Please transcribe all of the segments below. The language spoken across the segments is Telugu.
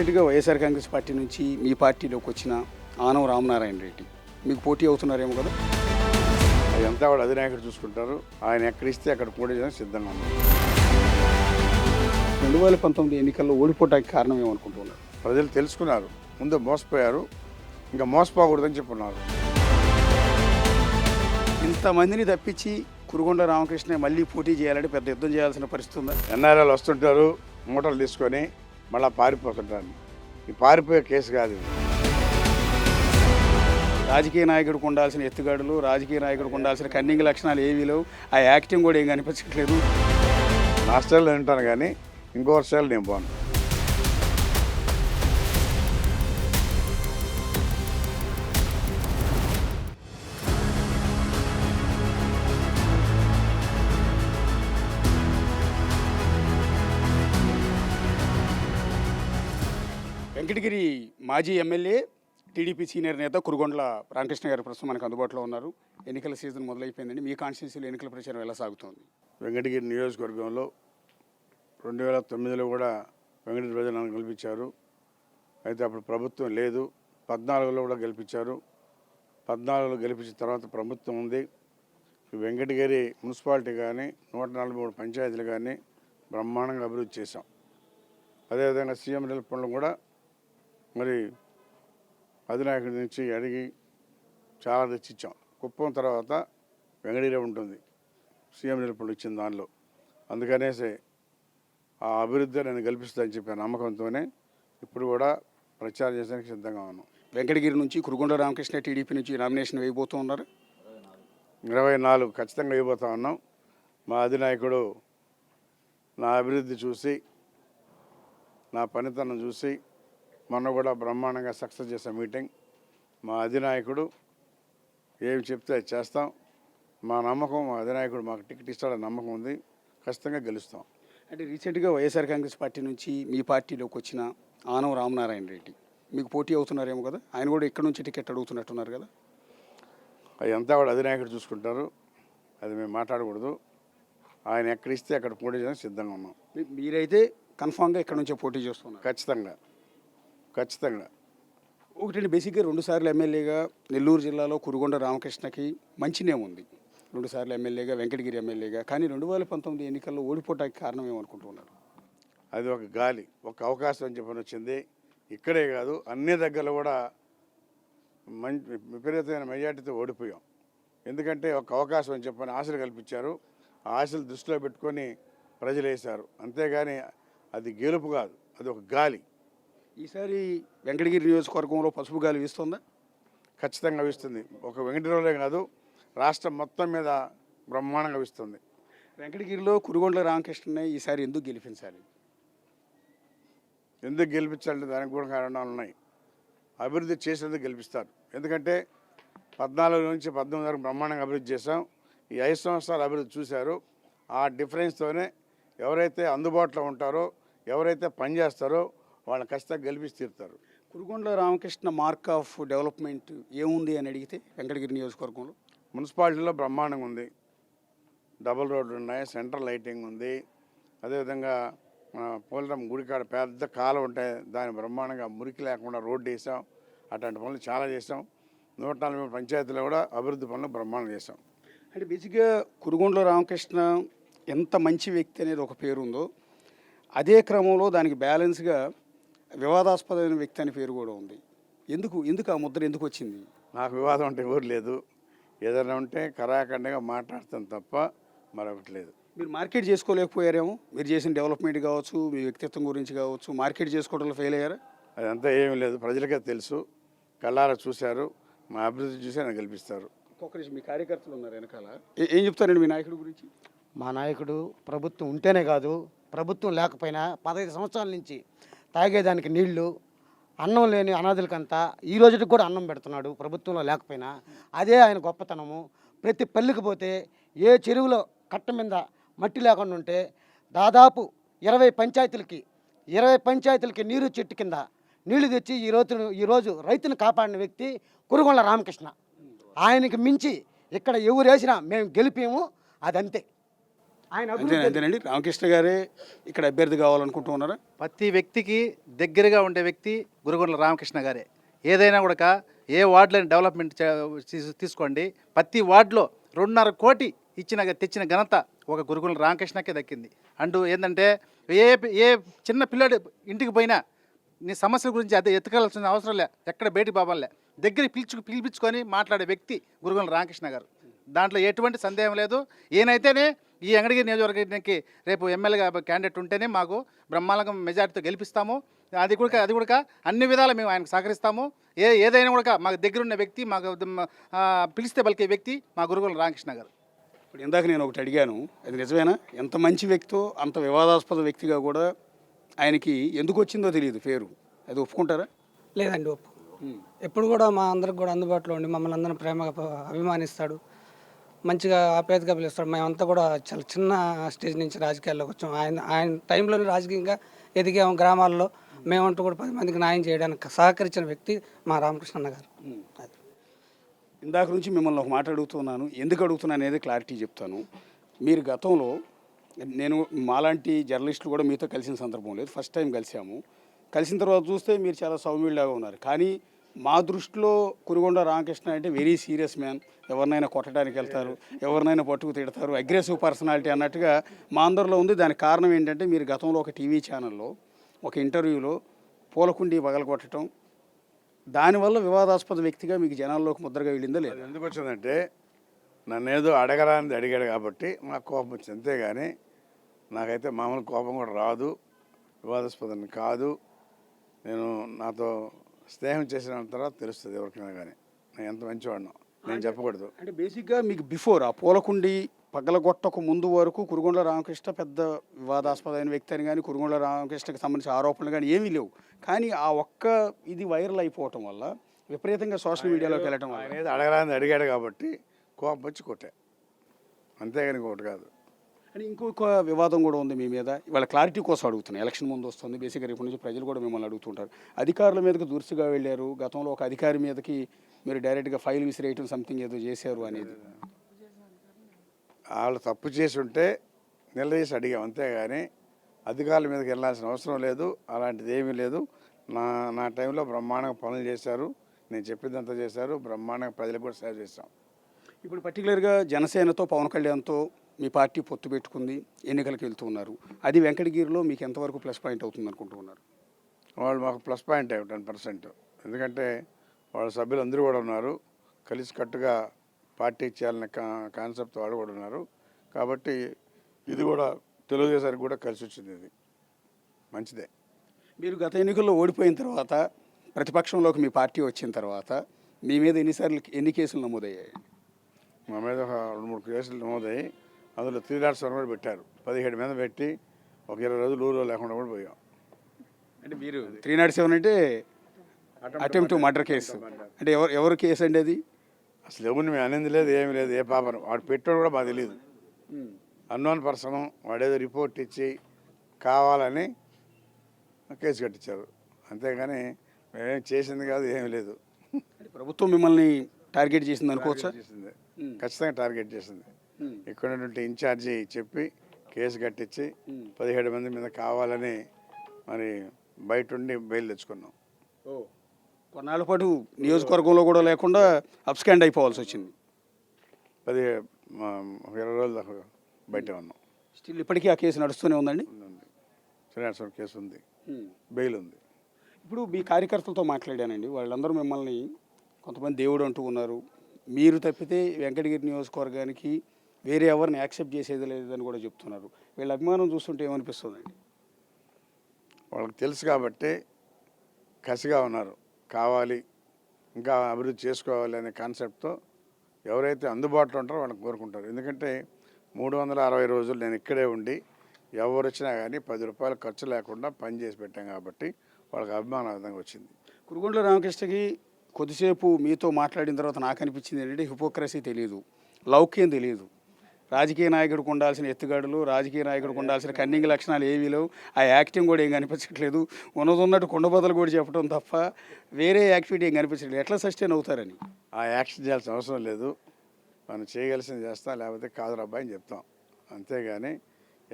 రీసెంట్గా వైఎస్ఆర్ కాంగ్రెస్ పార్టీ నుంచి మీ పార్టీలోకి వచ్చిన ఆనవ రామనారాయణ రెడ్డి మీకు పోటీ అవుతున్నారేమో కదా? అదంతా కూడా అధినాయకుడు చూసుకుంటారు. ఆయన ఎక్కడిస్తే అక్కడ పోటీ చేయడానికి సిద్ధంగా ఉన్నారు. 2019 ఎన్నికల్లో ఓడిపోవడానికి కారణం ఏమనుకుంటున్నారు? ప్రజలు తెలుసుకున్నారు, ముందు మోసపోయారు, ఇంకా మోసపోకూడదని చెప్పున్నారు. ఇంతమందిని తప్పించి కురుగొండ రామకృష్ణ మళ్ళీ పోటీ చేయాలంటే పెద్ద యుద్ధం చేయాల్సిన పరిస్థితి ఉందా? ఎన్ఆర్ఐలు వస్తుంటారు, మూటలు తీసుకొని మళ్ళీ పారిపోతుంటారు. ఈ పారిపోయే కేసు కాదు. రాజకీయ నాయకుడికి ఉండాల్సిన ఎత్తుగడలు, రాజకీయ నాయకుడికి ఉండాల్సిన కన్నింగ్ లక్షణాలు ఏవీ లేవు. ఆ యాక్టింగ్ కూడా ఏం కనిపించట్లేదు. నా స్టైల్లో వింటాను కానీ ఇంకోటి స్టైల్ నేను పోను. వెంకటగిరి మాజీ ఎమ్మెల్యే టీడీపీ సీనియర్ నేత కురుగొండ్ల రామకృష్ణ గారు ప్రస్తుతం మనకు అందుబాటులో ఉన్నారు. ఎన్నికల సీజన్ మొదలైపోయిందండి. మీ కాన్స్టిట్యూన్సీలో ఎన్నికల ప్రచారం ఎలా సాగుతోంది? వెంకటగిరి నియోజకవర్గంలో 2009లో కూడా వెంకటగిరి ప్రజలు నన్ను గెలిపించారు. అయితే అప్పుడు ప్రభుత్వం లేదు. 14లో కూడా గెలిపించారు. 14లో గెలిపించిన తర్వాత ప్రభుత్వం ఉంది. వెంకటగిరి మున్సిపాలిటీ కానీ 143 పంచాయతీలు కానీ బ్రహ్మాండంగా అభివృద్ధి చేశాం. అదేవిధంగా సీఎం నిధుల పనులు కూడా మరి అధినాయకుడి నుంచి అడిగి చాలా తెచ్చిచ్చాం. కుప్పం తర్వాత వెంకటగిరి ఉంటుంది సీఎం నిధుల పనులు ఇచ్చిన దానిలో. అందుకనేసి ఆ అభివృద్ధి నేను గెలిపిస్తానని చెప్పే నమ్మకంతోనే ఇప్పుడు కూడా ప్రచారం చేయడానికి సిద్ధంగా ఉన్నాం. వెంకటగిరి నుంచి కురుగొండ రామకృష్ణ టీడీపీ నుంచి నామినేషన్ వేయబోతూ ఉన్నారు. 24 ఖచ్చితంగా వేయబోతా ఉన్నాం. మా అధినాయకుడు నా అభివృద్ధి చూసి, నా పనితనం చూసి మొన్న కూడా బ్రహ్మాండంగా సక్సెస్ చేసే మీటింగ్. మా అధినాయకుడు ఏమి చెప్తే అది చేస్తాం. మా నమ్మకం, మా అధినాయకుడు మాకు టికెట్ ఇస్తాడని నమ్మకం ఉంది. ఖచ్చితంగా గెలుస్తాం. అంటే రీసెంట్గా వైఎస్ఆర్ కాంగ్రెస్ పార్టీ నుంచి మీ పార్టీలోకి వచ్చిన ఆనవ రామనారాయణ రెడ్డి మీకు పోటీ అవుతున్నారేమో కదా? ఆయన కూడా ఇక్కడ నుంచి టికెట్ అడుగుతున్నట్టున్నారు కదా? అదంతా కూడా అధినాయకుడు చూసుకుంటారు. అది మేము మాట్లాడకూడదు. ఆయన ఎక్కడిస్తే అక్కడ పోటీ చేయడానికి సిద్ధంగా ఉన్నాం. మీరైతే కన్ఫామ్గా ఇక్కడ నుంచే పోటీ చేస్తున్నారు? ఖచ్చితంగా ఖచ్చితంగా. ఒకటి బేసిక్గా 2 సార్లు ఎమ్మెల్యేగా నెల్లూరు జిల్లాలో కురుగొండ రామకృష్ణకి మంచి నేమ్ ఉంది. 2 సార్లు ఎమ్మెల్యేగా, వెంకటగిరి ఎమ్మెల్యేగా. కానీ 2019 ఎన్నికల్లో ఓడిపోవడానికి కారణం ఏమనుకుంటున్నారు? అది ఒక గాలి, ఒక అవకాశం అని చెప్పని వచ్చింది. ఇక్కడే కాదు, అన్ని దగ్గరలో కూడా విపరీతమైన మెజార్టీతో ఓడిపోయాం. ఎందుకంటే ఒక అవకాశం అని చెప్పని ఆశలు కల్పించారు. ఆ ఆశలు దృష్టిలో పెట్టుకొని ప్రజలు వేశారు. అంతేగాని అది గెలుపు కాదు, అది ఒక గాలి. ఈసారి వెంకటగిరి నియోజకవర్గంలో పసుపు గాలి వీస్తుందా? ఖచ్చితంగా వీస్తుంది. ఒక వెంకటగిరిలోనే కాదు, రాష్ట్రం మొత్తం మీద బ్రహ్మాండంగా వీస్తుంది. వెంకటగిరిలో కురుగొండ్ల రామకృష్ణనే ఈసారి ఎందుకు గెలిపించాలి? ఎందుకు గెలిపించాలంటే దానికి కూడా కారణాలు ఉన్నాయి. అభివృద్ధి చేసేందుకు గెలిపిస్తారు. ఎందుకంటే 14 నుంచి 18 వరకు బ్రహ్మాండంగా అభివృద్ధి చేశాం. ఈ 5 సంవత్సరాలు అభివృద్ధి చూశారు. ఆ డిఫరెన్స్తోనే ఎవరైతే అందుబాటులో ఉంటారో, ఎవరైతే పనిచేస్తారో వాళ్ళని ఖచ్చితంగా గెలిపించి తీరుతారు. Kurugondla Ramakrishna mark of development ఏముంది అని అడిగితే వెంకటగిరి నియోజకవర్గంలో మున్సిపాలిటీలో బ్రహ్మాండంగా ఉంది. డబుల్ రోడ్లు ఉన్నాయి, సెంట్రల్ లైటింగ్ ఉంది. అదేవిధంగా పోలరం గుడికాడ పెద్ద కాలువ ఉంటాయి, దాని బ్రహ్మాండంగా మురికి లేకుండా రోడ్డు వేసాం. అట్లాంటి పనులు చాలా చేసాం. 143 పంచాయతీలో కూడా అభివృద్ధి పనులు బ్రహ్మాండం చేసాం. అంటే బేసిక్గా కురుగొండ్ల రామకృష్ణ ఎంత మంచి వ్యక్తి అనేది ఒక పేరు ఉందో, అదే క్రమంలో దానికి బ్యాలెన్స్గా వివాదాస్పదమైన వ్యక్తి అనే పేరు కూడా ఉంది. ఎందుకు ఆ ముద్ర ఎందుకు వచ్చింది? నాకు వివాదం అంటే ఎవరు లేదు. ఏదైనా ఉంటే కరాఖండగా మాట్లాడతాను తప్ప మరొకటి లేదు. మీరు మార్కెట్ చేసుకోలేకపోయారేమో? మీరు చేసిన డెవలప్మెంట్ కావచ్చు, మీ వ్యక్తిత్వం గురించి కావచ్చు, మార్కెట్ చేసుకోవడంలో ఫెయిల్ అయ్యారా? అదంతా ఏమీ లేదు, ప్రజలకే తెలుసు. కళ్ళారా చూశారు. మా అభివృద్ధి చూసి ఆయన గెలిపిస్తారు. ఒక్కొక్కరి మీ కార్యకర్తలు ఉన్నారు వెనకాల. ఏం చెప్తారండి మీ నాయకుడి గురించి? మా నాయకుడు ప్రభుత్వం ఉంటేనే కాదు, ప్రభుత్వం లేకపోయినా 15 సంవత్సరాల నుంచి తాగేదానికి నీళ్లు, అన్నం లేని అనాథులకంతా ఈ రోజుకి కూడా అన్నం పెడుతున్నాడు ప్రభుత్వంలో లేకపోయినా. అదే ఆయన గొప్పతనము. ప్రతి పల్లెకి పోతే ఏ చెరువులో కట్ట మీద మట్టి లేకుండా ఉంటే దాదాపు 20 పంచాయతీలకి నీరు చెట్టు కింద నీళ్లు తెచ్చి ఈరోజు రైతును కాపాడిన వ్యక్తి కురుగొండ్ల రామకృష్ణ. ఆయనకి మించి ఇక్కడ ఎవరు వేసినా మేము గెలిపేము, అదంతే. ఆయన అంతేనండి. రామకృష్ణ గారే ఇక్కడ అభ్యర్థి కావాలనుకుంటూ ఉన్నారా? ప్రతి వ్యక్తికి దగ్గరగా ఉండే వ్యక్తి గురుగుండ్ల రామకృష్ణ గారే. ఏదైనా కూడా ఏ వార్డులని డెవలప్మెంట్ తీసుకోండి, ప్రతి వార్డులో 2.5 కోటి తెచ్చిన ఘనత ఒక గురుగుండ్ల రామకృష్ణకే దక్కింది. అంటూ ఏంటంటే ఏ ఏ చిన్న పిల్లాడు ఇంటికి పోయినా నీ సమస్యల గురించి అదే ఎత్తుకెళ్ళాల్సిన అవసరం లే, ఎక్కడ బయటికి బాబాలే, దగ్గర పిలిపించుకొని మాట్లాడే వ్యక్తి గురుగుండ్ల రామకృష్ణ గారు. దాంట్లో ఎటువంటి సందేహం లేదు. ఈయనైతేనే ఈ వెంకటగిరి నియోజకవర్గానికి రేపు ఎమ్మెల్యేగా క్యాండిడేట్ ఉంటేనే మాకు బ్రహ్మాండంగా మెజార్టీతో గెలిపిస్తాము. అది కూడా అన్ని విధాలు మేము ఆయనకు సహకరిస్తాము. ఏదైనా కూడా మాకు దగ్గరున్న వ్యక్తి, మాకు పిలిస్తే పలికే వ్యక్తి మా గురుగుండ్ల రామకృష్ణ గారు. ఇప్పుడు ఇందాక నేను ఒకటి అడిగాను, అది నిజమేనా? ఎంత మంచి వ్యక్తో అంత వివాదాస్పద వ్యక్తిగా కూడా ఆయనకి ఎందుకు వచ్చిందో తెలియదు పేరు, అది ఒప్పుకుంటారా? లేదండి, ఒప్పు. ఎప్పుడు కూడా మా అందరికి కూడా అందుబాటులో ఉండి మమ్మల్ని అందరిని ప్రేమగా అభిమానిస్తాడు, మంచిగా ఆప్యాయతగా పిలుస్తాడు. మేమంతా కూడా చాలా చిన్న స్టేజ్ నుంచి రాజకీయాల్లోకి వచ్చాం. ఆయన టైంలోనే రాజకీయంగా ఎదిగాము. గ్రామాల్లో మేమంటూ కూడా 10 మందికి న్యాయం చేయడానికి సహకరించిన వ్యక్తి మా రామకృష్ణ గారు. అది ఇందాక నుంచి మిమ్మల్ని ఒక మాట అడుగుతున్నాను, ఎందుకు అడుగుతున్నాను అనేది క్లారిటీ చెప్తాను. మీరు గతంలో, నేను మాలాంటి జర్నలిస్టులు కూడా మీతో కలిసిన సందర్భం లేదు, ఫస్ట్ టైం కలిసాము. కలిసిన తర్వాత చూస్తే మీరు చాలా సౌమ్యుడిలాగా ఉన్నారు. కానీ మా దృష్టిలో కురుగొండ రామకృష్ణ అంటే వెరీ సీరియస్ మ్యాన్, ఎవరినైనా కొట్టడానికి వెళ్తారు, ఎవరినైనా పట్టుకు తిడతారు, అగ్రెసివ్ పర్సనాలిటీ అన్నట్టుగా మా అందరిలో ఉంది. దానికి కారణం ఏంటంటే మీరు గతంలో ఒక టీవీ ఛానల్లో ఒక ఇంటర్వ్యూలో పూలకుండి పగలగొట్టడం, దానివల్ల వివాదాస్పద వ్యక్తిగా మీకు జనాల్లోకి ముద్రగా వెళ్ళిందా లేదా? అది ఎందుకు వచ్చిందంటే నన్ను ఏదో అడగరానిది అడిగాడు కాబట్టి నాకు కోపం వచ్చింది, అంతేగాని నాకైతే మామూలు కోపం కూడా రాదు, వివాదాస్పదం కాదు. నేను నాతో స్నేహం చేసిన తర్వాత తెలుస్తుంది ఎవరికైనా కానీ నేను ఎంత మంచివాడినో. నేను చెప్పకూడదు. అంటే బేసిక్గా మీకు బిఫోర్ ఆ పూలకుండి పగలగొట్టక ముందు వరకు కురుగొండ్ల రామకృష్ణ పెద్ద వివాదాస్పదమైన వ్యక్తి అని కానీ, కురుగొండ్ల రామకృష్ణకి సంబంధించిన ఆరోపణలు కానీ ఏమీ లేవు. కానీ ఆ ఒక్క ఇది వైరల్ అయిపోవటం వల్ల, విపరీతంగా సోషల్ మీడియాలోకి వెళ్ళటం వల్ల ఆయన ఏదో అడగరాని అడిగాడు కాబట్టి కోపం వచ్చి కొట్టా, అంతేగాని ఇంకొకటి కాదు. అని ఇంకొక వివాదం కూడా ఉంది మీ మీద. ఇవాళ క్లారిటీ కోసం అడుగుతున్నాను, ఎలక్షన్ ముందు వస్తుంది, బేసిక్గా రేపు నుంచి ప్రజలు కూడా మిమ్మల్ని అడుగుతుంటారు. అధికారుల మీదకి దురుసుగా వెళ్ళారు, గతంలో ఒక అధికారి మీదకి మీరు డైరెక్ట్గా ఫైల్ విసిరేయటం సంథింగ్ ఏదో చేశారు అనేది. వాళ్ళు తప్పు చేసి ఉంటే నిలదీసి అడిగాం, అంతేగాని అధికారుల మీదకి వెళ్ళాల్సిన అవసరం లేదు, అలాంటిది ఏమీ లేదు. నా టైంలో బ్రహ్మాండంగా పనులు చేశారు, నేను చెప్పిందంతా చేశారు, బ్రహ్మాండంగా ప్రజలకు కూడా సేవ చేశాం. ఇప్పుడు పర్టికులర్గా జనసేనతో పవన్ కళ్యాణ్తో మీ పార్టీ పొత్తు పెట్టుకుంది, ఎన్నికలకు వెళ్తూ ఉన్నారు. అది వెంకటగిరిలో మీకు ఎంతవరకు ప్లస్ పాయింట్ అవుతుంది అనుకుంటున్నారు? వాళ్ళు మాకు ప్లస్ పాయింట్ 10%. ఎందుకంటే వాళ్ళ సభ్యులు అందరూ కూడా ఉన్నారు, కలిసికట్టుగా పార్టీ చేయాలనే కాన్సెప్ట్ వాళ్ళు కూడా ఉన్నారు. కాబట్టి ఇది కూడా తెలుగుదేశానికి కూడా కలిసి వచ్చింది, ఇది మంచిదే. మీరు గత ఎన్నికల్లో ఓడిపోయిన తర్వాత, ప్రతిపక్షంలోకి మీ పార్టీ వచ్చిన తర్వాత మీ మీద ఎన్ని కేసులు నమోదయ్యాయి? మా మీద ఒక 2-3 కేసులు నమోదయ్యి, అందులో 307 కూడా పెట్టారు. 17 మీద పెట్టి ఒక 20 రోజులు ఊళ్ళో లేకుండా కూడా పోయాం. అంటే మీరు 307 అంటే అటెంప్ట్ మర్డర్ కేసు. అంటే ఎవరు కేసు అండి అది? అసలు ఎవరిని మేము అనేది లేదు, ఏమీ లేదు. ఏ పాపను వాడు పెట్టాడు కూడా మాకు తెలియదు. అన్నోన్ పర్సన్ వాడేదో రిపోర్ట్ ఇచ్చి కావాలని కేసు కట్టించారు, అంతేగాని మేమేం చేసింది కాదు, ఏమీ లేదు. ప్రభుత్వం మిమ్మల్ని టార్గెట్ చేసింది అనుకోవచ్చా? చేసింది, ఖచ్చితంగా టార్గెట్ చేసింది. ఇక్కడ ఉన్నటువంటి ఇన్ఛార్జి చెప్పి కేసు కట్టించి 17 మంది మీద కావాలని మరి బయట ఉండి బెయిల్ తెచ్చుకున్నాం. కొన్నాళ్ళ పాటు నియోజకవర్గంలో కూడా లేకుండా అప్స్కాండ్ అయిపోవాల్సి వచ్చింది. 20 రోజుల దాకా బయట ఉన్నాం. స్టిల్ ఇప్పటికీ ఆ కేసు నడుస్తూనే ఉందండి. శ్రీనివాసరావు కేసు ఉంది, బెయిల్ ఉంది. ఇప్పుడు మీ కార్యకర్తలతో మాట్లాడానండి, వాళ్ళందరూ మిమ్మల్ని కొంతమంది దేవుడు అంటూ ఉన్నారు. మీరు తప్పితే వెంకటగిరి నియోజకవర్గానికి వేరే ఎవరిని యాక్సెప్ట్ చేసేది లేదని కూడా చెప్తున్నారు. వీళ్ళ అభిమానం చూస్తుంటే ఏమనిపిస్తుందండి? వాళ్ళకి తెలుసు కాబట్టి కసిగా ఉన్నారు, కావాలి ఇంకా అభివృద్ధి చేసుకోవాలి అనే కాన్సెప్ట్తో ఎవరైతే అందుబాటులో ఉంటారో వాళ్ళని కోరుకుంటారు. ఎందుకంటే 360 రోజులు నేను ఇక్కడే ఉండి ఎవరు వచ్చినా కానీ 10 రూపాయలు ఖర్చు లేకుండా పని చేసి పెట్టాం కాబట్టి వాళ్ళకి అభిమానం విధంగా వచ్చింది. కురుగొండ్ల రామకృష్ణకి కొద్దిసేపు మీతో మాట్లాడిన తర్వాత నాకు అనిపించింది ఏంటంటే, హిపోక్రసీ తెలియదు, లౌక్యం తెలియదు. రాజకీయ నాయకుడికి ఉండాల్సిన ఎత్తుగడలు, రాజకీయ నాయకుడికి ఉండాల్సిన కన్నింగ్ లక్షణాలు ఏవీ లేవు. ఆ యాక్టింగ్ కూడా ఏం కనిపించట్లేదు. ఉన్నట్టు కొండబద్దలు కూడా చెప్పడం తప్ప వేరే యాక్టివిటీ ఏం కనిపించట్లేదు. ఎట్లా సస్టైన్ అవుతారని? ఆ యాక్షన్ చేయాల్సిన అవసరం లేదు, మనం చేయగలిసింది చేస్తాం, లేకపోతే కాదు అబ్బాయి అని చెప్తాం, అంతేగాని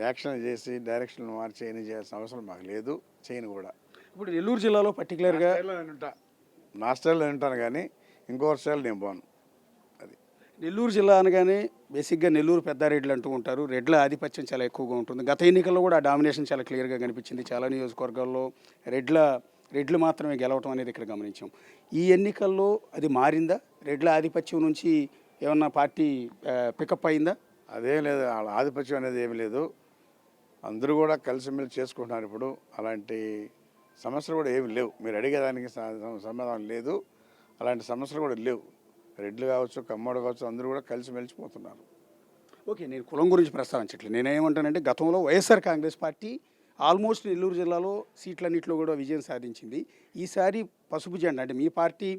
యాక్షన్ చేసి డైరెక్షన్ మార్చి ఏం చేయాల్సిన అవసరం మాకు లేదు, చేయను కూడా. ఇప్పుడు నెల్లూరు జిల్లాలో పర్టికులర్గా నా స్టైల్లో ఉంటాను కానీ ఇంకోటి స్టైల్ నేను పోను. అది నెల్లూరు జిల్లా అనగానే బేసిక్గా నెల్లూరు పెద్దారెడ్లు అంటూ ఉంటారు. రెడ్ల ఆధిపత్యం చాలా ఎక్కువగా ఉంటుంది. గత ఎన్నికల్లో కూడా ఆ డామినేషన్ చాలా క్లియర్గా కనిపించింది. చాలా నియోజకవర్గాల్లో రెడ్లు మాత్రమే గెలవటం అనేది ఇక్కడ గమనించాం. ఈ ఎన్నికల్లో అది మారిందా? రెడ్ల ఆధిపత్యం నుంచి ఏమన్నా పార్టీ పికప్ అయిందా? అదేం లేదు, వాళ్ళ ఆధిపత్యం అనేది ఏమీ లేదు. అందరూ కూడా కలిసిమెలిసి చేసుకుంటున్నారు. ఇప్పుడు అలాంటి సమస్యలు కూడా ఏమి లేవు. మీరు అడిగేదానికి సమాధానం లేదు. అలాంటి సమస్యలు కూడా లేవు. రెడ్లు కావచ్చు, కమ్మోడు కావచ్చు, అందరూ కూడా కలిసి మెలిసిపోతున్నారు. ఓకే, నేను కులం గురించి ప్రస్తావించట్లేదు. నేనేమంటానంటే గతంలో వైఎస్ఆర్ కాంగ్రెస్ పార్టీ ఆల్మోస్ట్ నెల్లూరు జిల్లాలో సీట్లన్నింటిలో కూడా విజయం సాధించింది. ఈసారి పసుపు జెండా అంటే మీ పార్టీ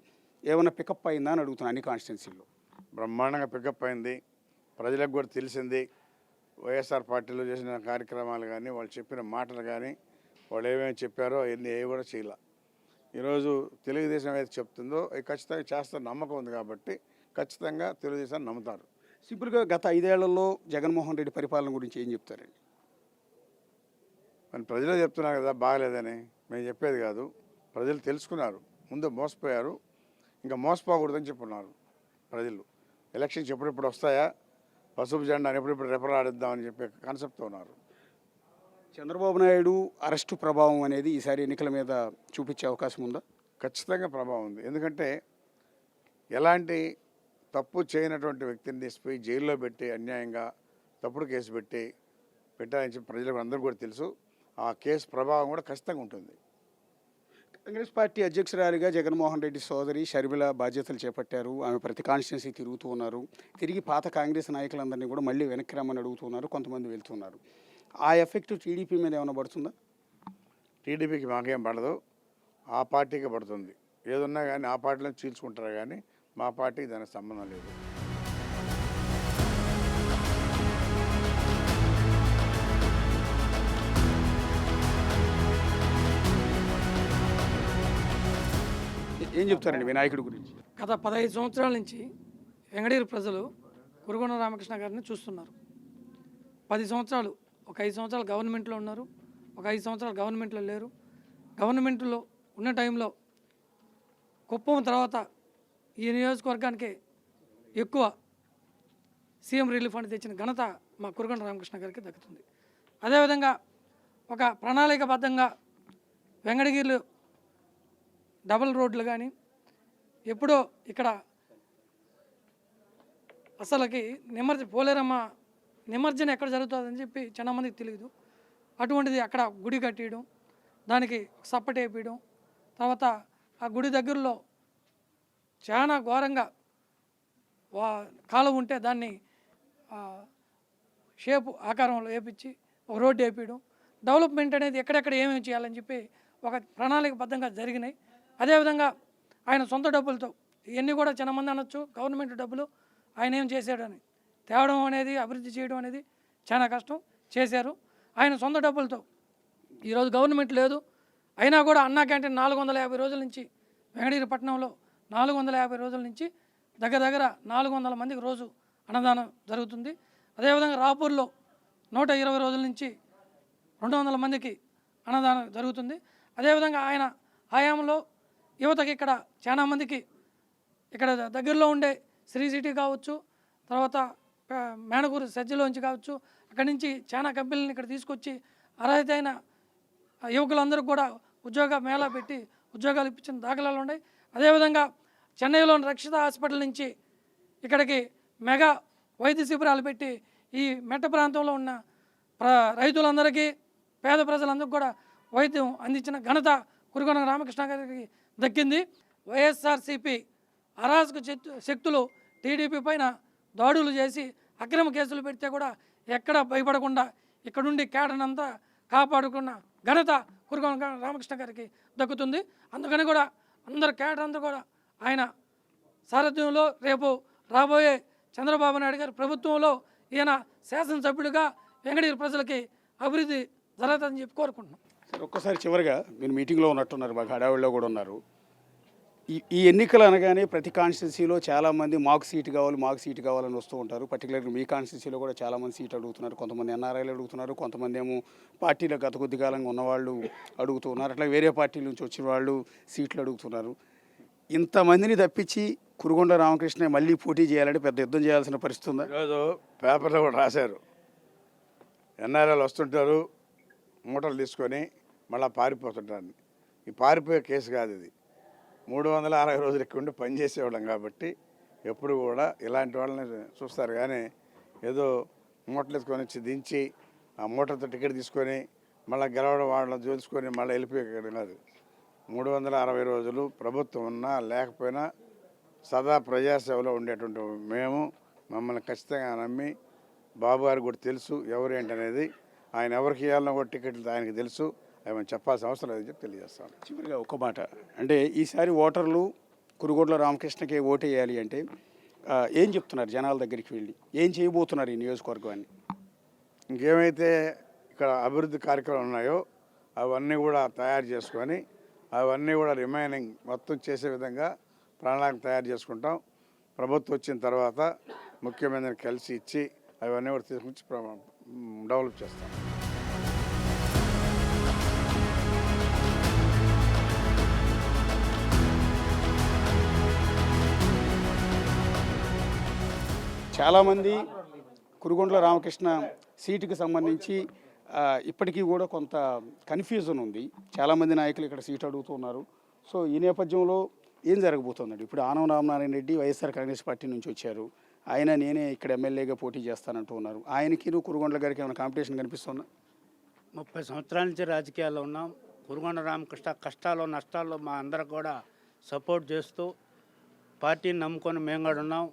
ఏమైనా పికప్ అయిందా అని అడుగుతున్నాను. అన్ని కాన్స్టిట్యున్సీల్లో బ్రహ్మాండంగా పికప్ అయింది. ప్రజలకు కూడా తెలిసింది. వైఎస్ఆర్ పార్టీలో చేసిన కార్యక్రమాలు కానీ, వాళ్ళు చెప్పిన మాటలు కానీ, వాళ్ళు ఏమేమి చెప్పారో అవన్నీ ఏవి కూడా చేయాల. ఈరోజు తెలుగుదేశం ఏది చెప్తుందో అవి ఖచ్చితంగా చేస్తారు నమ్మకం ఉంది కాబట్టి ఖచ్చితంగా తెలుగుదేశాన్ని నమ్ముతారు. సింపుల్గా గత 5 ఏళ్లలో జగన్మోహన్ రెడ్డి పరిపాలన గురించి ఏం చెప్తారండి? మరి ప్రజలే చెప్తున్నారు కదా బాగలేదని. మేము చెప్పేది కాదు. ప్రజలు తెలుసుకున్నారు. ముందు మోసపోయారు, ఇంకా మోసపోకూడదని చెప్పున్నారు ప్రజలు. ఎలక్షన్స్ ఎప్పుడెప్పుడు వస్తాయా, పసుపు జెండాని ఎప్పుడెప్పుడు రెపలాడిద్దామని చెప్పే కాన్సెప్ట్తో ఉన్నారు. చంద్రబాబు నాయుడు అరెస్టు ప్రభావం అనేది ఈసారి ఎన్నికల మీద చూపించే అవకాశం ఉందా? ఖచ్చితంగా ప్రభావం ఉంది. ఎందుకంటే ఎలాంటి తప్పు చేయనటువంటి వ్యక్తిని తీసుకుపోయి జైల్లో పెట్టి అన్యాయంగా తప్పుడు కేసు పెట్టాలని చెప్పి ప్రజలకు అందరూ కూడా తెలుసు. ఆ కేసు ప్రభావం కూడా ఖచ్చితంగా ఉంటుంది. కాంగ్రెస్ పార్టీ అధ్యక్షురాలిగా జగన్మోహన్ రెడ్డి సోదరి షర్మిల బాధ్యతలు చేపట్టారు. ఆమె ప్రతి కాన్స్టిట్యున్సీ తిరుగుతూ ఉన్నారు. తిరిగి పాత కాంగ్రెస్ నాయకులందరినీ కూడా మళ్ళీ వెనక్కి రమ్మని అడుగుతున్నారు. కొంతమంది వెళ్తున్నారు. ఆ ఎఫెక్ట్ టీడీపీ మీద ఏమైనా పడుతుందా? టీడీపీకి మాకేం పడదు, ఆ పార్టీకి పడుతుంది. ఏదున్నా కానీ ఆ పార్టీలో చీల్చుకుంటారు కానీ మా పార్టీకి దానికి సంబంధం లేదు. ఏం చెప్తారండి మీ నాయకుడి గురించి? గత 15 సంవత్సరాల నుంచి వెంగడీరు ప్రజలు కురుగొండ రామకృష్ణ గారిని చూస్తున్నారు. 10 సంవత్సరాలు, ఒక 5 సంవత్సరాలు గవర్నమెంట్లో ఉన్నారు, ఒక 5 సంవత్సరాలు గవర్నమెంట్లో లేరు. గవర్నమెంట్లో ఉన్న టైంలో కుప్పం తర్వాత ఈ నియోజకవర్గానికి ఎక్కువ సీఎం రిలీఫ్ ఫండ్ తెచ్చిన ఘనత మా కురుగొండ రామకృష్ణ గారికి దక్కుతుంది. అదేవిధంగా ఒక ప్రణాళికబద్ధంగా వెంగడగిరిలో డబుల్ రోడ్లు కానీ ఎప్పుడో ఇక్కడ అసలుకి పోలేరమ్మ నిమజ్జనం ఎక్కడ జరుగుతుందని చెప్పి చాలా మందికి తెలియదు. అటువంటిది అక్కడ గుడి కట్టేయడం, దానికి సప్పటి వేయడం, తర్వాత ఆ గుడి దగ్గరలో చాలా ఘోరంగా కాలువ ఉంటే దాన్ని షేపు ఆకారంలో వేపించి ఒక రోడ్డు వేపించడం, డెవలప్మెంట్ అనేది ఎక్కడెక్కడ ఏమేమి చేయాలని చెప్పి ఒక ప్రణాళికబద్ధంగా జరిగినాయి. అదేవిధంగా ఆయన సొంత డబ్బులతో ఇవన్నీ కూడా చాలా మంది అనొచ్చు గవర్నమెంట్ డబ్బులు ఆయన ఏం చేశాడని. తేవడం అనేది, అభివృద్ధి చేయడం అనేది చాలా కష్టం. చేశారు ఆయన సొంత డబ్బులతో. ఈరోజు గవర్నమెంట్ లేదు అయినా కూడా అన్నా క్యాంటీన్ 450 రోజుల నుంచి వెంగడగిరి పట్టణంలో 450 రోజుల నుంచి దగ్గర 400 మందికి రోజు అన్నదానం జరుగుతుంది. అదేవిధంగా రాపూర్లో 120 రోజుల నుంచి 200 మందికి అన్నదానం జరుగుతుంది. అదేవిధంగా ఆయన హయాంలో యువతకి ఇక్కడ చాలా మందికి ఇక్కడ దగ్గరలో ఉండే శ్రీ సిటీ కావచ్చు, తర్వాత మేనగూరు సజ్జలోంచి కావచ్చు, అక్కడి నుంచి చాలా కంపెనీలను ఇక్కడ తీసుకొచ్చి అర్హతైన యువకులందరూ కూడా ఉద్యోగ మేళా పెట్టి ఉద్యోగాలు ఇప్పించిన దాఖలాలు ఉన్నాయి. అదేవిధంగా చెన్నైలోని రక్షిత హాస్పిటల్ నుంచి ఇక్కడికి మెగా వైద్య శిబిరాలు పెట్టి ఈ మెట్ట ప్రాంతంలో ఉన్న రైతులందరికీ, పేద ప్రజలందరికీ కూడా వైద్యం అందించిన ఘనత కురుగొండ రామకృష్ణ గారికి దక్కింది. వైఎస్ఆర్సీపీ అరాజక శక్తులు టీడీపీ పైన దాడులు చేసి అక్రమ కేసులు పెడితే కూడా ఎక్కడ భయపడకుండా ఇక్కడుండి కేడనంతా కాపాడుకున్న ఘనత కురుగొండ రామకృష్ణ గారికి దక్కుతుంది. అందుకని కూడా అందరు కేడర్ అందరూ కూడా ఆయన సారథ్యంలో రేపు రాబోయే చంద్రబాబు నాయుడు గారి ప్రభుత్వంలో ఈయన శాసనసభ్యుడిగా వెంగడగిరి ప్రజలకి అభివృద్ధి జరుగుతుందని చెప్పి కోరుకుంటున్నాం. ఒక్కసారి చివరిగా మీరు మీటింగ్లో ఉన్నట్టున్నారు, బాగా హడావిడిలో కూడా ఉన్నారు. ఈ ఎన్నికలు అనగానే ప్రతి కాన్స్టిట్యున్సీలో చాలామంది మాకు సీటు కావాలని వస్తూ ఉంటారు. పర్టికులర్గా మీ కాన్స్టిట్యున్సీలో కూడా చాలామంది సీట్ అడుగుతున్నారు. కొంతమంది ఎన్ఆర్ఐలు అడుగుతున్నారు, కొంతమంది ఏమో పార్టీలో గత కొద్ది కాలంగా ఉన్నవాళ్ళు అడుగుతున్నారు, అట్లా వేరే పార్టీల నుంచి వచ్చిన వాళ్ళు సీట్లు అడుగుతున్నారు. ఇంతమందిని తప్పించి కురుగొండ రామకృష్ణ మళ్ళీ పోటీ చేయాలంటే పెద్ద యుద్ధం చేయాల్సిన పరిస్థితి ఉందా? ఈరోజు పేపర్లో కూడా రాశారు, ఎన్ఆర్ఐలు వస్తుంటారు మూటలు తీసుకొని మళ్ళీ పారిపోతుంటారు. ఈ పారిపోయే కేసు కాదు ఇది. 360 రోజులు ఇక్కడ ఉండి పనిచేసేవాళ్ళం కాబట్టి ఎప్పుడు కూడా ఇలాంటి వాళ్ళని చూస్తారు. కానీ ఏదో మూటలు ఎత్తుకొని వచ్చి దించి ఆ మూటలతో టికెట్ తీసుకొని మళ్ళీ గెలవడం వాళ్ళని చూసుకొని మళ్ళీ వెళ్ళిపోయే కాదు. 360 రోజులు ప్రభుత్వం ఉన్నా లేకపోయినా సదా ప్రజాసేవలో ఉండేటువంటి మేము మమ్మల్ని ఖచ్చితంగా నమ్మి బాబు గారికి కూడా తెలుసు ఎవరు ఏంటనేది. ఆయన ఎవరికి ఇవ్వాలన్నా కూడా టికెట్లు ఆయనకి తెలుసు. అవి మనం చెప్పాల్సిన అవసరం లేదని చెప్పి తెలియజేస్తాను. చివరిగా ఒక మాట, అంటే ఈసారి ఓటర్లు కురుగొండ్ల రామకృష్ణకే ఓటు వేయాలి అంటే ఏం చెప్తున్నారు? జనాల దగ్గరికి వెళ్ళి ఏం చేయబోతున్నారు ఈ నియోజకవర్గాన్ని? ఇంకేమైతే ఇక్కడ అభివృద్ధి కార్యక్రమాలు ఉన్నాయో అవన్నీ కూడా తయారు చేసుకొని అవన్నీ కూడా రిమైనింగ్ మొత్తం చేసే విధంగా ప్రణాళిక తయారు చేసుకుంటాం. ప్రభుత్వం వచ్చిన తర్వాత ముఖ్యమంత్రిని కలిసి ఇచ్చి అవన్నీ కూడా తీసుకొచ్చి డెవలప్ చేస్తాం. చాలామంది కురుగొండ్ల రామకృష్ణ సీటుకి సంబంధించి ఇప్పటికీ కూడా కొంత కన్ఫ్యూజన్ ఉంది. చాలామంది నాయకులు ఇక్కడ సీటు అడుగుతున్నారు. సో ఈ నేపథ్యంలో ఏం జరగబోతుందండి? ఇప్పుడు ఆనం రామనారాయణ రెడ్డి వైఎస్ఆర్ కాంగ్రెస్ పార్టీ నుంచి వచ్చారు. ఆయన నేనే ఇక్కడ ఎమ్మెల్యేగా పోటీ చేస్తానంటూ ఉన్నారు. ఆయనకి కురుగొండ్ల గారికి ఏమైనా కాంపిటీషన్ కనిపిస్తుందా? 30 సంవత్సరాల నుంచి రాజకీయాల్లో ఉన్నాం. కురుగొండ రామకృష్ణ కష్టాల్లో నష్టాల్లో మా అందరికి కూడా సపోర్ట్ చేస్తూ పార్టీని నమ్ముకొని మేము కూడా ఉన్నాం.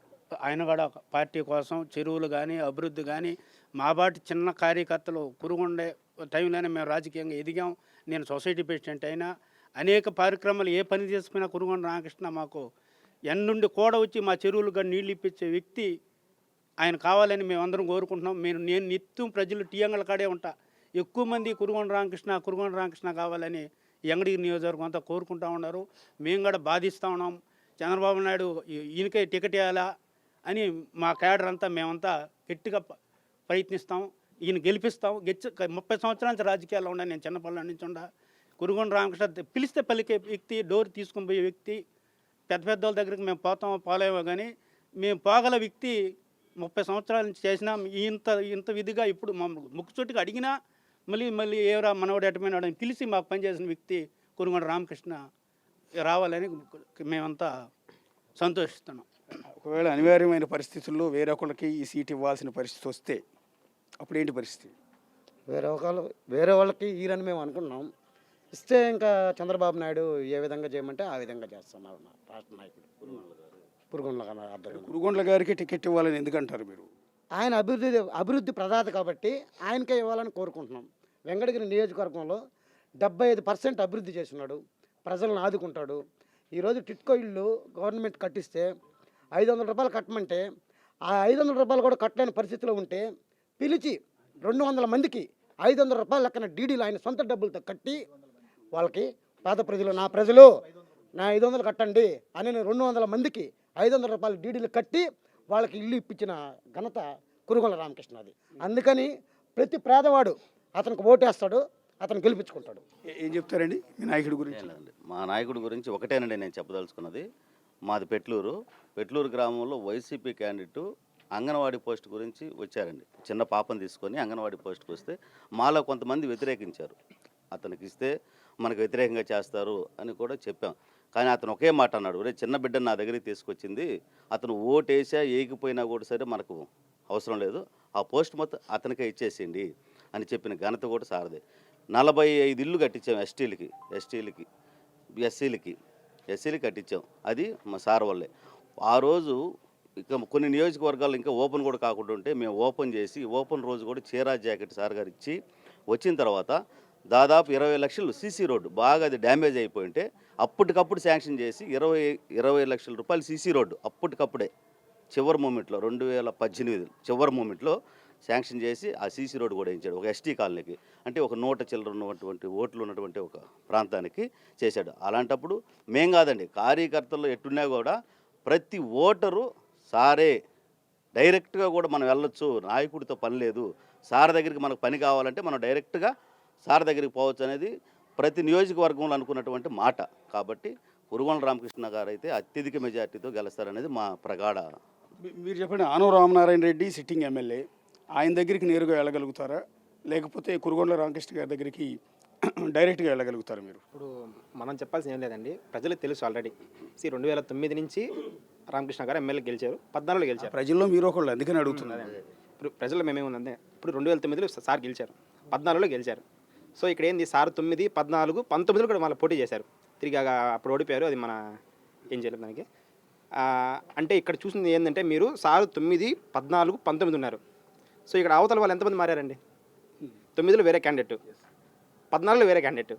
ఆయన కూడా పార్టీ కోసం చెరువులు కానీ అభివృద్ధి కానీ మా బాటి చిన్న కార్యకర్తలు కురుగొండే టైంలోనే మేము రాజకీయంగా ఎదిగాం. నేను సొసైటీ ప్రెసిడెంట్ అయినా అనేక కార్యక్రమాలు ఏ పని చేసుకున్నా కురుగొండ రామకృష్ణ మాకు నుండి కూడా వచ్చి మా చెరువులుగా నీళ్ళు ఇప్పించే వ్యక్తి ఆయన కావాలని మేమందరం కోరుకుంటున్నాం. నేను నిత్యం ప్రజలు టీఎంగల కాడే ఉంటా. ఎక్కువ మంది కురుగొండ రామకృష్ణ కావాలని ఎంగడి నియోజకవర్గం అంతా కోరుకుంటూ ఉన్నారు. మేము కూడా బాధిస్తూ ఉన్నాం. చంద్రబాబు నాయుడు ఈయనకే టికెట్ ఇవ్వాలా అని మా క్యాడర్ అంతా మేమంతా గట్టిగా ప్రయత్నిస్తాం. ఈయన గెలిపిస్తాం. 30 సంవత్సరాల నుంచి రాజకీయాల్లో ఉండా. నేను చిన్నపల్లి నుంచి ఉండా. కురుగొండ రామకృష్ణ పిలిస్తే పలికే వ్యక్తి, డోర్ తీసుకొని పోయే వ్యక్తి. పెద్ద వాళ్ళ దగ్గరికి మేము పోలేమో కానీ మేము పోగల వ్యక్తి 30 సంవత్సరాల నుంచి చేసినా ఇంత విధిగా ఇప్పుడు ముక్కుచోటికి అడిగినా మళ్ళీ ఏవరా మనవాడు ఎటమైన అని పిలిచి మాకు పనిచేసిన వ్యక్తి కురుగొండ రామకృష్ణ రావాలని మేమంతా సంతోషిస్తున్నాం. ఒకవేళ అనివార్యమైన పరిస్థితుల్లో వేరొకరికి ఈ సీట్ ఇవ్వాల్సిన పరిస్థితి వస్తే అప్పుడు ఏంటి పరిస్థితి? వేరే వాళ్ళకి ఈరని మేము అనుకున్నాం. ఇస్తే ఇంకా చంద్రబాబు నాయుడు ఏ విధంగా చేయమంటే ఆ విధంగా చేస్తున్నారు రాష్ట్ర నాయకుడు కురుగొండ్ల గారికి టికెట్ ఇవ్వాలని ఎందుకంటారు మీరు? ఆయన అభివృద్ధి ప్రదాత కాబట్టి ఆయనకే ఇవ్వాలని కోరుకుంటున్నాం. వెంకటగిరి నియోజకవర్గంలో 75% అభివృద్ధి చేస్తున్నాడు. ప్రజలను ఆదుకుంటాడు. ఈరోజు టిట్కో ఇళ్ళు గవర్నమెంట్ కట్టిస్తే 500 రూపాయలు కట్టమంటే ఆ 500 రూపాయలు కూడా కట్టలేని పరిస్థితిలో ఉంటే పిలిచి 200 మందికి 500 రూపాయలు లెక్కన డీడీలు ఆయన సొంత డబ్బులతో కట్టి వాళ్ళకి పేద ప్రజలు నా 500 కట్టండి అని 200 మందికి 500 రూపాయలు డీడీలు కట్టి వాళ్ళకి ఇల్లు ఇప్పించిన ఘనత కురుగొండ్ల రామకృష్ణది. అందుకని ప్రతి పేదవాడు అతనికి ఓటేస్తాడు, అతను గెలిపించుకుంటాడు. ఏం చెప్తారండి మీ నాయకుడి గురించి? మా నాయకుడి గురించి ఒకటేనండి నేను చెప్పదలుచుకున్నది. మాది పెట్లూరు గ్రామంలో వైసీపీ క్యాండిడేటు అంగన్వాడీ పోస్ట్ గురించి వచ్చారండి. చిన్న పాపను తీసుకొని అంగన్వాడీ పోస్ట్కి వస్తే మాలో కొంతమంది వ్యతిరేకించారు. అతనికి ఇస్తే మనకు వ్యతిరేకంగా చేస్తారు అని కూడా చెప్పాం. కానీ అతను ఒకే మాట అన్నాడు, రే చిన్న బిడ్డను నా దగ్గరికి తీసుకొచ్చింది, అతను ఓటేసా ఏగిపోయినా కూడా సరే మనకు అవసరం లేదు, ఆ పోస్ట్ మొత్తం అతనికే ఇచ్చేసిండి అని చెప్పిన ఘనత కూడా సారదే. 45 ఇళ్ళు కట్టించాం ఎస్సీలకి కట్టించాం. అది మా సార్ వల్లే. ఆ రోజు ఇక కొన్ని నియోజకవర్గాలు ఇంకా ఓపెన్ కూడా కాకుండా ఉంటే మేము ఓపెన్ చేసి ఓపెన్ రోజు కూడా చీరా జాకెట్ సార్ గారు ఇచ్చి వచ్చిన తర్వాత దాదాపు 20 లక్షలు సీసీ రోడ్డు బాగా అది డ్యామేజ్ అయిపోయి ఉంటే అప్పటికప్పుడు శాంక్షన్ చేసి 20 లక్షల రూపాయలు సీసీ రోడ్డు అప్పటికప్పుడే చివరి మూమెంట్లో 2018 చివరి మూమెంట్లో శాంక్షన్ చేసి ఆ సీసీ రోడ్డు కూడా వేయించాడు ఒక ఎస్టీ కాలనీకి, అంటే ఒక 100 చిల్లర ఉన్నటువంటి ఓట్లు ఉన్నటువంటి ఒక ప్రాంతానికి చేశాడు. అలాంటప్పుడు మేం కాదండి, కార్యకర్తలు ఎట్టున్నా కూడా ప్రతి ఓటరు సారే డైరెక్ట్గా కూడా మనం వెళ్ళొచ్చు, నాయకుడితో పని లేదు, సార్ దగ్గరికి మనకు పని కావాలంటే మనం డైరెక్ట్గా సార్ దగ్గరికి పోవచ్చు అనేది ప్రతి నియోజకవర్గంలో అనుకున్నటువంటి మాట. కాబట్టి కురుగొండ రామకృష్ణ గారు అయితే అత్యధిక మెజార్టీతో గెలుస్తారనేది మా ప్రగాఢ. మీరు చెప్పండి, ఆనవ రామనారాయణ రెడ్డి సిట్టింగ్ ఎమ్మెల్యే, ఆయన దగ్గరికి నేరుగా వెళ్ళగలుగుతారా, లేకపోతే కురుగొండ రామకృష్ణ గారి దగ్గరికి డైరెక్ట్గా వెళ్ళగలుగుతారా మీరు? ఇప్పుడు మనం చెప్పాల్సిన ఏం లేదండి, ప్రజలకు తెలుసు ఆల్రెడీ. 2009 నుంచి రామకృష్ణ గారు ఎమ్మెల్యే గెలిచారు, 14లో గెలిచారు. ప్రజల్లో మీరు ఒకళ్ళు, అందుకని అడుగుతున్నారు. ఇప్పుడు ప్రజల్లో మేమేముందంటే, ఇప్పుడు 2009లో సార్ గెలిచారు, 14లో గెలిచారు. సో ఇక్కడ ఏంది, సార్ 9, 14, 19లో కూడా మళ్ళీ పోటీ చేశారు. తిరిగి అప్పుడు ఓడిపోయారు. అది మన ఏం చేయలేదు దానికి. అంటే ఇక్కడ చూసింది ఏంటంటే, మీరు సార్ 9, 14, 19 ఉన్నారు. సో ఇక్కడ అవతల వాళ్ళు ఎంతమంది మారారండి? 9లో వేరే క్యాండిడేట్, 14లో వేరే క్యాండిడేట్,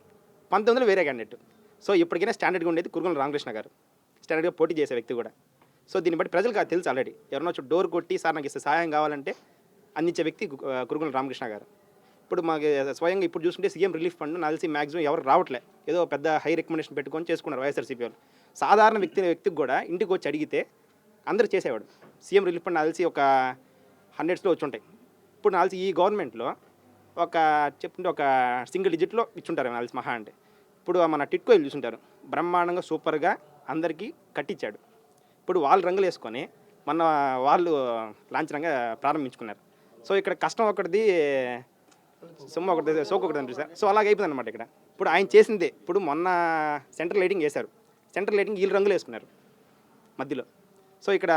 19లో వేరే క్యాండిడేట్. సో ఇప్పటికైనా స్టాండర్డ్గా ఉండేది కురుగొండ రామకృష్ణ గారు, స్టాండర్డ్గా పోటీ చేసే వ్యక్తి కూడా. సో దీన్ని బట్టి ప్రజలకు అది తెలుసు ఆల్రెడీ. ఎవరినో వచ్చి డోర్ కొట్టి సార్ నాకు ఇస్తే సహాయం కావాలంటే అందించే వ్యక్తి కురుగొండ రామకృష్ణ గారు. ఇప్పుడు మాకు స్వయంగా ఇప్పుడు చూస్తుంటే సీఎం రిలీఫ్ ఫండ్ నాకు తెలిసి మ్యాక్సిమం ఎవరు రావట్లే, ఏదో పెద్ద హై రికమెండేషన్ పెట్టుకొని చేసుకున్నారు వైఎస్ఆర్సీపీ వాళ్ళు. సాధారణ వ్యక్తికి కూడా ఇంటికి వచ్చి అడిగితే అందరూ చేసేవాడు. సీఎం రిలీఫ్ ఫండ్ నాకు తెలిసి ఒక 100స్లో వచ్చి ఉంటాయి. ఇప్పుడు నాకు తెలిసి ఈ గవర్నమెంట్లో చెప్పుంటే ఒక సింగిల్ డిజిట్లో ఇచ్చుంటారు నాకు తెలిసి మహా అంటే. ఇప్పుడు మన టిట్కో ఇల్లు చూసుంటారు, బ్రహ్మాండంగా సూపర్గా అందరికీ కట్టించాడు. ఇప్పుడు వాళ్ళు రంగులు వేసుకొని మన వాళ్ళు లాంఛనంగా ప్రారంభించుకున్నారు. సో ఇక్కడ కష్టం ఒకటిది, సొమ్ము ఒకటి, సోకు ఒకటి అనిపిస్తారు. సో అలాగే అయిపోయింది అనమాట ఇక్కడ. ఇప్పుడు ఆయన చేసిందే, ఇప్పుడు మొన్న సెంట్రల్ లైటింగ్ వేశారు, సెంట్రల్ లైటింగ్ వీళ్ళు రంగులు వేసుకున్నారు మధ్యలో. సో ఇక్కడ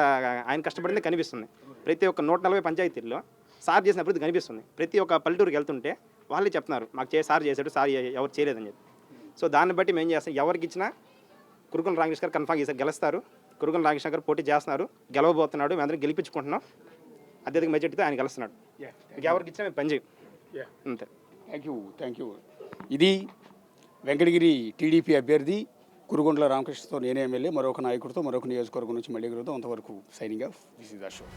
ఆయన కష్టపడింది కనిపిస్తుంది. ప్రతి ఒక్క 140 పంచాయతీల్లో సార్ చేసిన అభివృద్ధి కనిపిస్తుంది. ప్రతి ఒక్క పల్లెటూరుకి వెళ్తుంటే వాళ్ళే చెప్తున్నారు, మాకు సార్ చేశాడు, సార్ ఎవరు చేయలేదని చెప్పి. సో దాన్ని బట్టి మేము చేస్తాం, ఎవరికి ఇచ్చినా కురుగొండ రామకృష్ణ గారు కన్ఫామ్ చేశారు, గెలుస్తారు. కురుగొండ రామకృష్ణ గారు పోటీ చేస్తున్నారు, గెలవబోతున్నాడు, మేము అందరం గెలిపించుకుంటున్నాం. అత్యధిక మెజార్టీతో ఆయన గెలుస్తున్నాడు. ఎవరికి ఇచ్చినా మేము పని చేయం అంతే. Thank you. ఇది వెంకటగిరి టీడీపీ అభ్యర్థి కురుగొండల రామకృష్ణతో నేనే ఎమ్మెల్యే, మరొక నాయకుడితో మరొక నియోజకవర్గం నుంచి మళ్ళీ కలుగుతాం. అంతవరకు signing off, this is the show.